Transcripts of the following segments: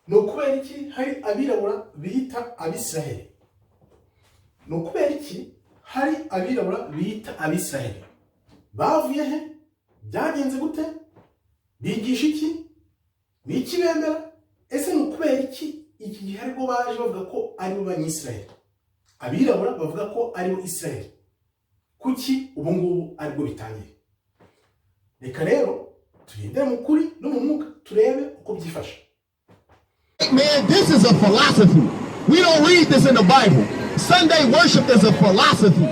Nukubera iki hari abirabura biyita Abisiraheli? Nukubera iki hari abirabura biyita Abisiraheli? Bavuye he? Byagenze gute? Bigisha iki? Ni iki bemera? Ese nukubera iki iki gihe ariko baje bavuga ko ari bo banyisiraheli? Abirabura bavuga ko ari bo Isiraheli. Kuki ubu ngubu ari bwo bitangiye? Reka rero tugendere mu kuri no mu mwuka turebe uko byifashe. Man, this is a philosophy. We don't read this in the Bible. Sunday worship is a philosophy.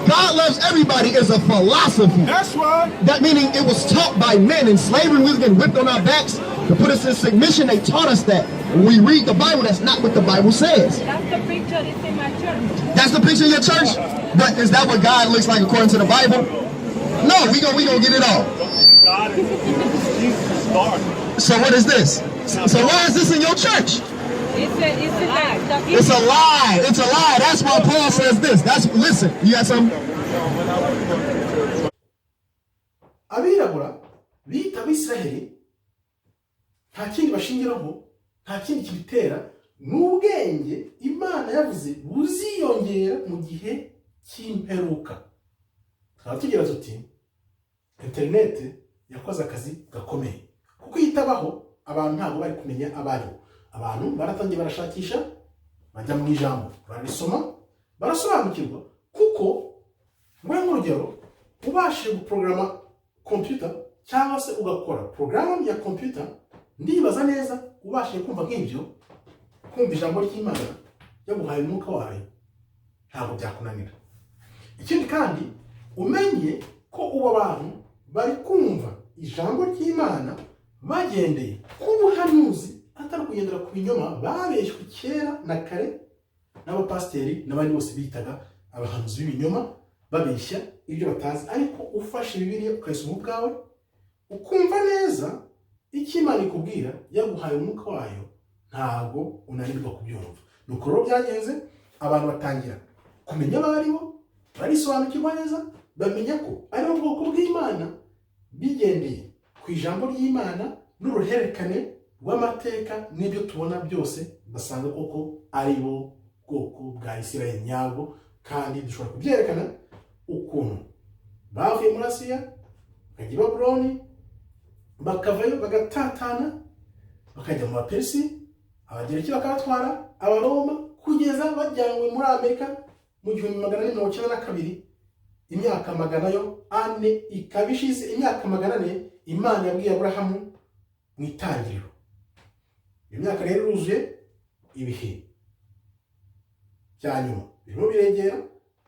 God loves everybody is a philosophy. That's right. That meaning it was taught by men. In slavery, we was getting whipped on our backs to put us in submission. They taught us that. When we read the Bible, that's not what the Bible says. That's the picture that's in my church. That's the picture in your church? But is that what God looks like according to the Bible? No, we gonna get it all. God is Jesus' God. So what is this? So why is this in your church? It's a lie. It's a lie. It's a lie. That's why Paul says this. Listen, you got something? Abirabura bita Abisiraheli nta kindi bashingiraho, nta kindi kibitera, n'ubwenge Imana yavuze buziyongera mu gihe cy'imperuka. Tukaba tugira tuti internet yakoze akazi gakomeye kuko yitabaho abantu ntabwo bari kumenya abariho. Abantu baratangiye barashakisha, bajya mu iJambo, barisoma, barasobanukirwa kuko mwe nk'urugero ubashije guprograma computer cyangwa se ugakora programme ya computer, ndibaza neza ubashije kumva nk'ibyo, kumva ijambo ry'Imana yaguhaye umwuka wayo ntabwo byakunanira. Ikindi kandi umenye ko ubo bantu bari kumva ijambo ry'Imana bagendeye ku buhanuzi atari kugendera ku binyoma babeshywe kera na kare n'abapasiteri n'abandi bose bitaga abahanuzi b'ibinyoma, babeshya ibyo batazi. Ariko ufashe Bibiliya ukayisoma ubwawe ukumva neza icyo Imana ikubwira yaguhaye umwuka wayo, ntabwo unanirwa kubyumva. Nuko rero byagenze, abantu batangira kumenya abariho, barisobanukirwa neza, bamenya ko ari ubwoko bw'Imana bigendeye ku ijambo ry'Imana n'uruhererekane rw'amateka n'ibyo tubona byose, basanga koko ari bo bwoko bwa Isiraheli nyabwo. Kandi dushobora kubyerekana ukuntu bavuye muri Asiya bakajya i Babuloni, bakavayo bagatatana bakajya mu Baperisi, Abagereki bakabatwara, Abaroma, kugeza bajyanywe muri Amerika mu 1492. Imyaka 400 ikaba ishize, imyaka 400 Imana yabwiye Aburahamu mu itangiriro. Iyo myaka rero iruzuye, ibihe cyanyuma birimo biregera,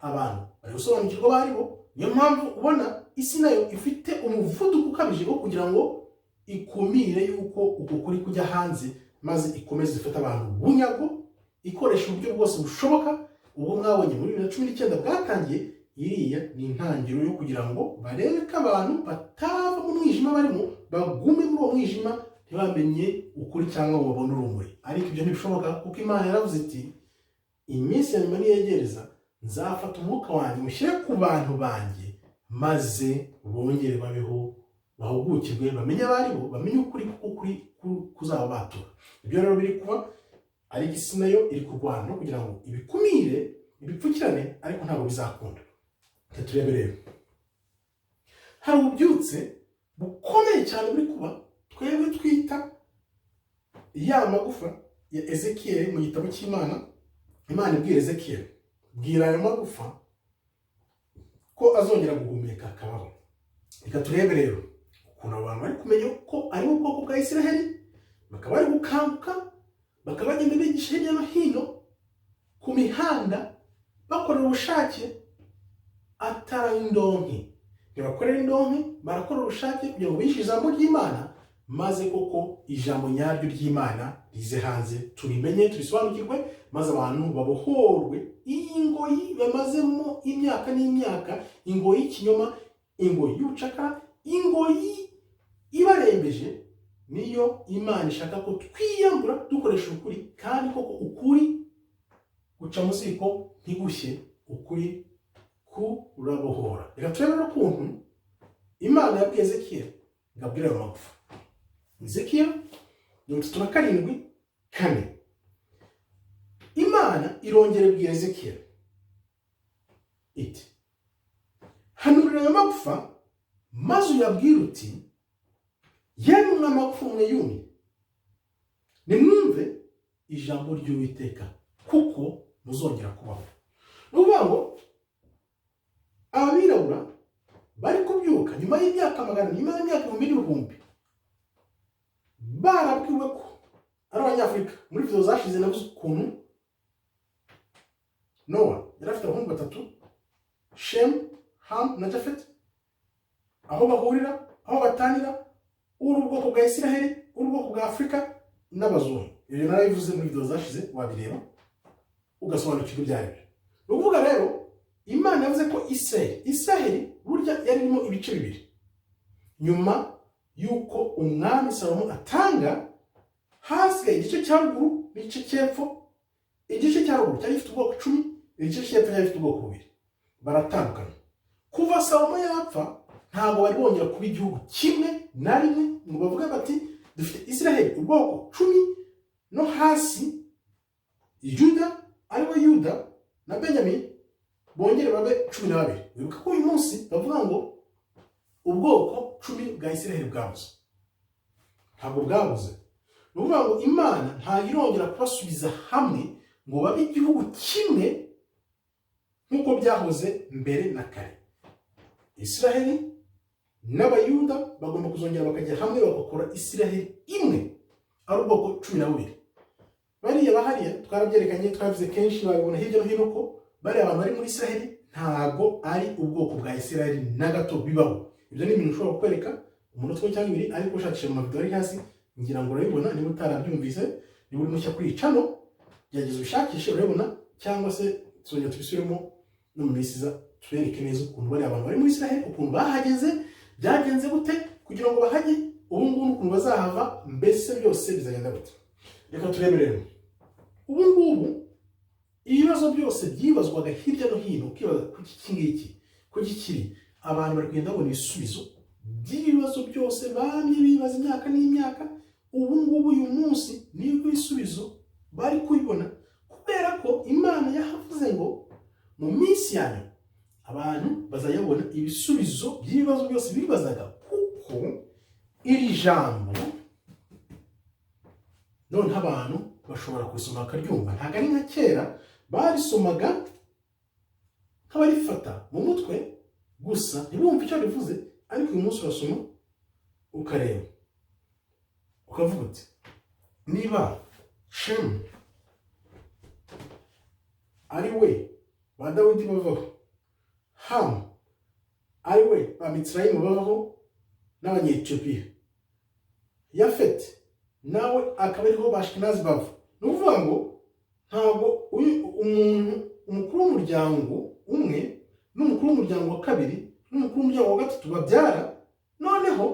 abantu bari gusobanukirwa baribo. Niyo mpamvu ubona isi nayo ifite umuvuduko ukabije wo kugira ngo ikumire yuko uko kuri kujya hanze, maze ikomeze ifata abantu bunyago, ikoresha uburyo bwose bushoboka. Ubwo mwabonye muri 2019 bwatangiye, iriya ni intangiriro yo kugira ngo barebe ko abantu batava mu mwijima barimo, bagume muri uwo mwijima, ntibamenye ukuri cyangwa ngo babone urumuri. Ariko ibyo ntibishoboka kuko Imana yaravuze iti iminsi ya nyuma niyegereza, nzafata umwuka wanjye mushyire ku bantu banjye, maze bongere babeho, bahugukirwe, bamenye abaribo, bamenye ukuri kuko ukuri kuzaba batura. Ibyo rero biri kuba ari isi nayo iri kurwana kugira ngo ibikumire, ibipfukirane, ariko ntabwo bizakunda. Turebe rero, hari ububyutse bukomeye cyane buri kuba twebwe twita ya magufa ya Ezekiel mu gitabo cy'Imana. Imana ibwira Ezekiel, bwira ayo magufa ko azongera guhumeka akabaho. Reka turebe rero ukuntu abantu bari kumenya ko ari ubwoko bwa Isiraheli, bakaba bari gukanguka, bakaba bagenda bigisha hirya no hino ku mihanda, bakorera ubushake atari indonke. Ntibakorera indonke, barakora ubushake kugira ngo bishe ijambo ry'Imana, maze koko ijambo nyaryo ry'Imana rize hanze, turimenye, turisobanukirwe, maze abantu babohorwe ingoyi bamazemo imyaka n'imyaka, ingoyi y'ikinyoma, ingoyi y'ubucakara, ingoyi ibarembeje. Niyo Imana ishaka ko twiyambura dukoresha ukuri, kandi koko ukuri guca mu ziko ntigushye, ukuri kurabohora. Reka turebe n'ukuntu Imana yabwiye Ezekiel ngabwira ayo magufa. Ezekiel 37 kane. Imana irongera ibwira Ezekiel iti hanurira ayo magufa maze uyabwire uti yemwe amagufa mwe yumye nimwumve ijambo ry'Uwiteka kuko muzongera kubaho. Nuvuga ngo abirabura bari kubyuka nyuma y'imyaka magana, nyuma y'imyaka 1000 barabwiwe ko ari abanyafurika. Muri video zashize navuze ukuntu Noah yari afite abahungu 3, Shem, Ham na Jafet, aho bahurira, aho batanira, uri ubwoko bwa Isiraheli, uri ubwoko bwa Afurika n'abazungu. Ibyo narabivuze muri video zashize, wabireba ugasobanukirwa ibyo ari byo. Ni ukuvuga rero Imana yavuze ko Isiraheli burya yari irimo ibice bibiri. Nyuma yuko umwami Salomo atanga, hasigaye igice cya ruguru n'igice cy'epfo. Igice cya ruguru cyari gifite ubwoko 10, igice cy'epfo cyari gifite ubwoko 2. Baratandukana. Kuva Salomo yapfa ntabwo bari bongera kuba igihugu kimwe na rimwe ngo bavuge bati dufite Isiraheli ubwoko 10 no hasi Yuda, ariwe Yuda na Benjamin bongere babe 12. Wibuka ko uyu munsi bavuga ngo ubwoko 10 bwa Isiraheli bwabuze. Ntabwo bwabuze. Ni ukuvuga ngo Imana ntabwo irongera kubasubiza hamwe ngo babe igihugu kimwe nk'uko byahoze mbere na kare. Isiraheli n'Abayuda bagomba kuzongera bakajya hamwe bagakora Isiraheli imwe, ari ubwoko 12. Bariya bahariya twarabyerekanye, twavuze kenshi, babibona hirya no hino ko bari abantu bari muri Isiraheli ntago ari ubwoko bwa Isiraheli na gato bibaho. Ibyo ni ibintu ushobora kukwereka umunota cyangwa 2, ariko ushakisha mu video ari hasi ngira ngo urabibona. Niba utarabyumvise, niba uri mushya kuri channel, gerageza ubishakishe urabibona, cyangwa se tuzongera tubisubiremo no mu minsi iza tubereke neza ukuntu bari abantu bari muri Isiraheli, ukuntu bahageze, byagenze gute kugira ngo bahage, ubu ngubu ukuntu bazahava, mbese byose bizagenda gute. Reka turebe rero ubu ngubu ibibazo byose byibazwaga hirya no hino, ukibaza kuki kingiki, kuki kiri. Abantu bari kugenda babona ibisubizo by'ibibazo byose bamye bibaza imyaka n'imyaka. Ubu ngubu uyu munsi nibwo ibisubizo bari kubibona, kubera ko Imana yahavuze ngo mu minsi yanyu abantu bazayabona ibisubizo by'ibibazo byose bibazaga, kuko iri jambo none abantu bashobora kurisoma bakaryumva. Ntabwo ari nka kera barisomaga nk'abarifata mu mutwe gusa ntibumve icyo rivuze, ariko uyu munsi urasoma ukareba ukavuga uti niba Shem ari we ba Dawidi bavaho, Ham ari we ba Mitsrayimu bavaho n'Abanyetiyopiya, Yafeti nawe akaba ariho ba Ashkenazi bava. Ni ukuvuga ngo ntabwo umukuru w'umuryango umwe n'umukuru w'umuryango wa kabiri n'umukuru w'umuryango wa gatatu babyara, noneho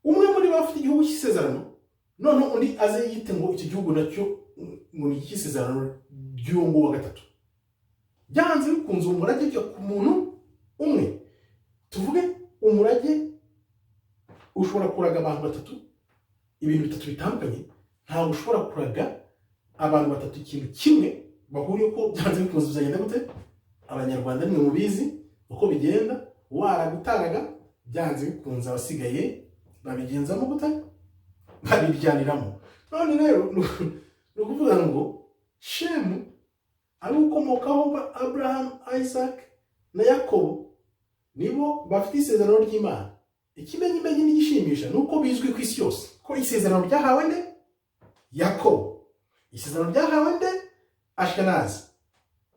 umwe muri bo afite igihugu cy'isezerano, noneho undi aze yite ngo icyo gihugu nacyo ngo ni icy'isezerano ry'uwo nguwo wa gatatu. Byanze bikunze umurage cyo ku muntu umwe. Tuvuge umurage ushobora kuraga abantu 3 ibintu 3 bitandukanye, ntabwo ushobora kuraga abantu 3 ikintu kimwe bahuriye ko byanze bikunze bizagenda gute. Abanyarwanda nimwe mubizi uko bigenda, waragutaraga byanze bikunze abasigaye babigenzamo gute, babiryaniramo. None rero ni ukuvuga ngo Shemu ari ukomokaho Abraham, Isaac na Yakobo, nibo bafite isezerano ry'Imana. Ikimenyimenyi n'igishimisha nuko bizwi ku isi yose ko isezerano ryahawe nde? Yakobo. Isezerano ryahawe nde? Ashkenazi.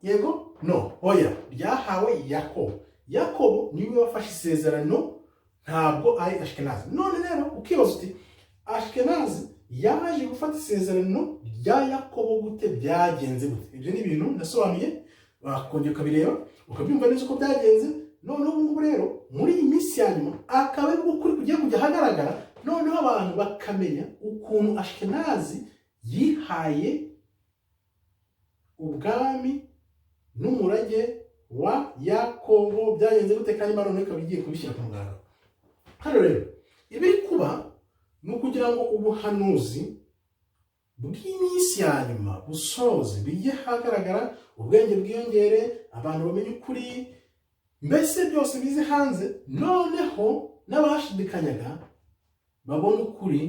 Yego? No, oya, ryahawe Yakobo. Yakobo niwe wafashe isezerano, ntabwo ari Ashkenazi. None rero ukibaza uti Ashkenazi yaje gufata isezerano rya Yakobo gute, byagenze gute? Ibyo ni ibintu ndasobanuye, wakongera ukabireba ukabyumva neza uko byagenze. Noneho ubu ngubu rero muri iyi minsi ya nyuma akaba ari ukuri kugiye kujya hagaragara, noneho abantu bakamenya ukuntu Ashkenazi yihaye ubwami n'umurage wa Yakobo, byagenze gute kandi Imana ikaba igiye kubishyira ku mugaragaro. Hano rero ibiri kuba nukugira ngo ubuhanuzi bw'iminsi ya nyuma busoze bijye hagaragara, ubwenge bwiyongere, abantu bamenye ukuri, mbese byose bize hanze, noneho n'abashidikanyaga babone ukuri,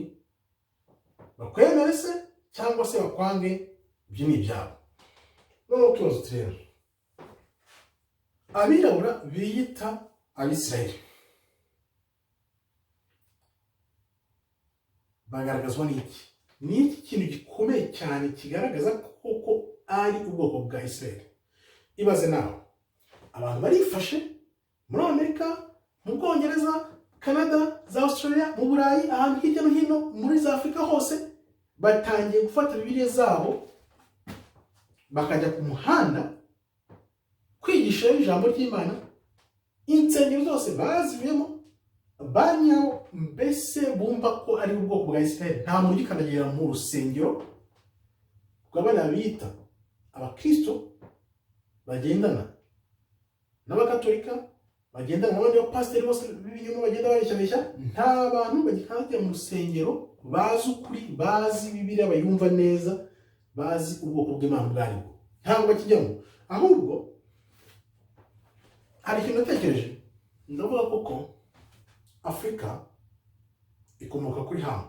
bakwemere se cyangwa se bakwange, ibyo ni ibyabo. Noneho tubazo tureba abirabura biyita Abisiraheli bagaragazwa n'iki? Ni iki kintu gikomeye cyane kigaragaza koko ari ubwoko bwa Isiraheli? Ibaze nawe, abantu barifashe muri Amerika, mu Bwongereza, Canada, za Australia, mu Burayi, ahantu hirya no hino muri za Afurika hose, batangiye gufata Bibiliya zabo bakajya ku muhanda kwigisha ijambo ry'Imana. Insengero zose bazivuyemo, banyawo, mbese bumva ko ari ubwoko bwa Isiraheli. Nta muntu ugikandagira mu rusengero rw'abana bita abakristo bagendana n'abakatolika, bagendana n'abandi bapasiteri bose b'ibinyoma bagenda babeshyabeshya. Nta bantu bagikandagira mu rusengero bazi ukuri, bazi Bibiliya, bayumva neza, bazi ubwoko bw'Imana ubwo aribwo. Ntabwo bakijyamo. Ahubwo hari ikintu natekereje, ndavuga koko Afrika ikomoka kuri Hamu,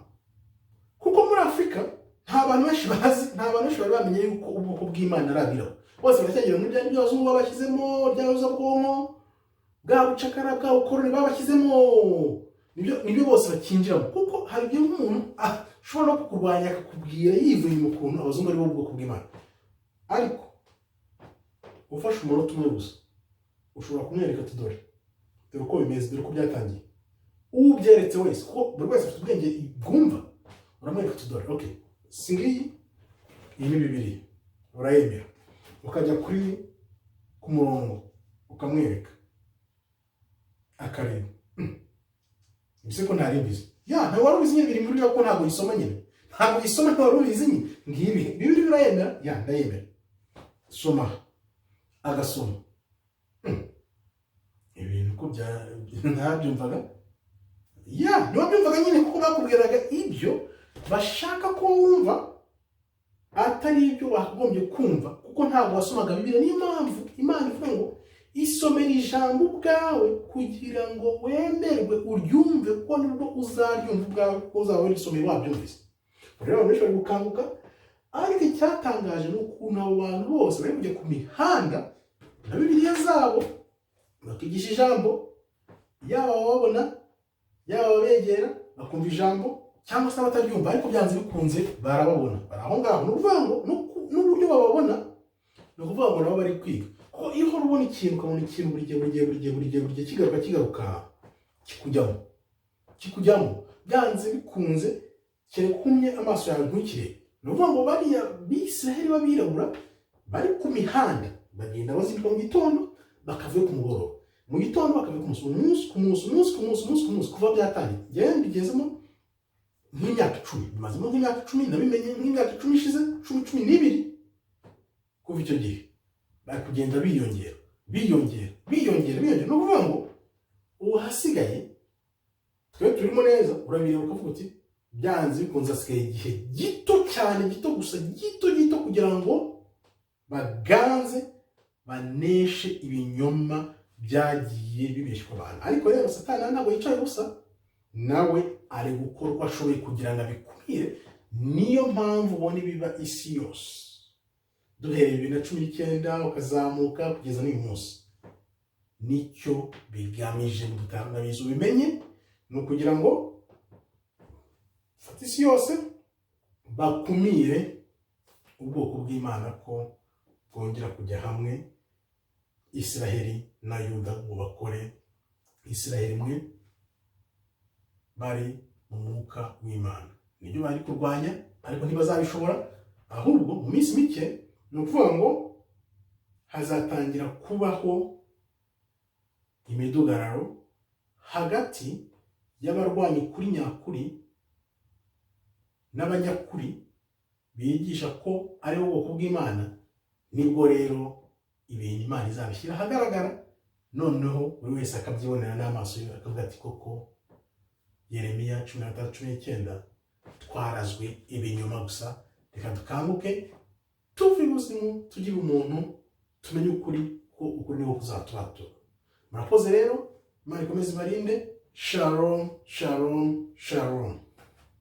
kuko muri Afrika nta bantu benshi bazi, nta bantu benshi bari bamenye yuko ubwoko bw'Imana ari abirabura. Bose baracyagira muri bya by'abazungu babashyizemo, byabuza bwonko bwa bucakara bwa ukoroni babashyizemo, nibyo bose bakinjiramo. Kuko hari ibyo umuntu ashobora no kukurwanya akakubwira yivuye mu kuntu abazungu ari bo ubwoko bw'Imana, ariko ufashe umunota umwe gusa ushobora kumwereka ati dore uko bimeze, dore uko byatangiye. Ubyeretse wese, kuko buri wese afite ubwenge bwumva, uramwereka ati dore, okay, singiyi, iyi ni Bibiliya, urayemera, ukajya ku murongo ukamwereka akareba, mbese ko ntari mbizi, ntabwo wari ubizi nyine biri muri ko ntabwo yisoma nyine, ntabwo yisoma, ntabwo wari ubizi nyine, ngibi Bibiliya urayemera, ndayemera, soma, agasoma. Ibintu ko ntabyumvaga, ntiwabyumvaga nyine, kuko bakubwiraga ibyo bashaka ko wumva, atari ibyo wagombye kumva, kuko ntabwo wasomaga Bibiliya. Niyo mpamvu Imana ivuga ngo isomera ijambo ubwawe kugira ngo wemerwe uryumve, kuko nibwo uzaryumva ubwawe, kuko uzaba warisomeye wabyumvise. Rero abantu benshi bari gukanguka, ariko icyatangaje ni ukuntu abo bantu bose bari kujya ku mihanda na Bibiliya zabo bakigisha ijambo, yaba ababona, yaba ababegera bakumva ijambo, cyangwa se abataryumva, ariko byanze bikunze barababona, bari aho ngaho. Ni ukuvuga ngo n'uburyo bababona, ni ukuvuga ngo nabo bari kwiga. Kuko iyo uhora ubona ikintu, ukabona ikintu buri gihe kigaruka kikujyamo, byanze bikunze kereka amaso yawe ntukirebe. Ni ukuvuga ngo bariya Bisiraheli b'abirabura bari ku mihanda, bagenda bazinduka mu gitondo bakavuye ku mugoroba, mu gitondo bakavuye ku munsi, kuva byatangiye. Njyewe mbigezemo nk'imyaka 10, bimazemo nk'imyaka 10, nabimenye nk'imyaka 10 ishize, 12 kuva icyo gihe bari kugenda biyongera. Ni ukuvuga ngo ubu hasigaye twe turimo neza, urabireba ukavuga uti byanze bikunze hasigaye igihe gito cyane, gito gusa, gito kugira ngo baganze baneshe ibinyoma byagiye bibeshwa abantu. Ariko rero satani ntabwo yicaye gusa, nawe ari gukora uko ashoboye kugira ngo abikumire. Niyo mpamvu ubona ibiba isi yose, duhereye 2019 ukazamuka kugeza n'uyu munsi. Nicyo bigamije, mutanabizo bimenye, ni ukugira ngo fata isi yose bakumire ubwoko bw'Imana ko bwongera kujya hamwe, Isiraheli na Yuda ngo bakore Isiraheli imwe, bari mu mwuka w'Imana. Nibyo bari kurwanya, ariko ntibazabishobora. Ahubwo mu minsi mike, ni ukuvuga ngo hazatangira kubaho imidugararo hagati y'abarwanyi kuri nyakuri n'abanyakuri bigisha ko ari ubwoko bw'Imana. Nibwo rero ibintu Imana izabishyira ahagaragara, noneho buri wese akabyibonera n'amaso ye, akavuga ati koko Yeremiya 13:19 twarazwe ibinyoma gusa. Reka dukanguke tuve ibuzimu tugire umuntu tumenye ukuri ko ukuri niwo kuzatubatura. Murakoze rero, Imana ikomeze ibarinde. Shalom, shalom, shalom.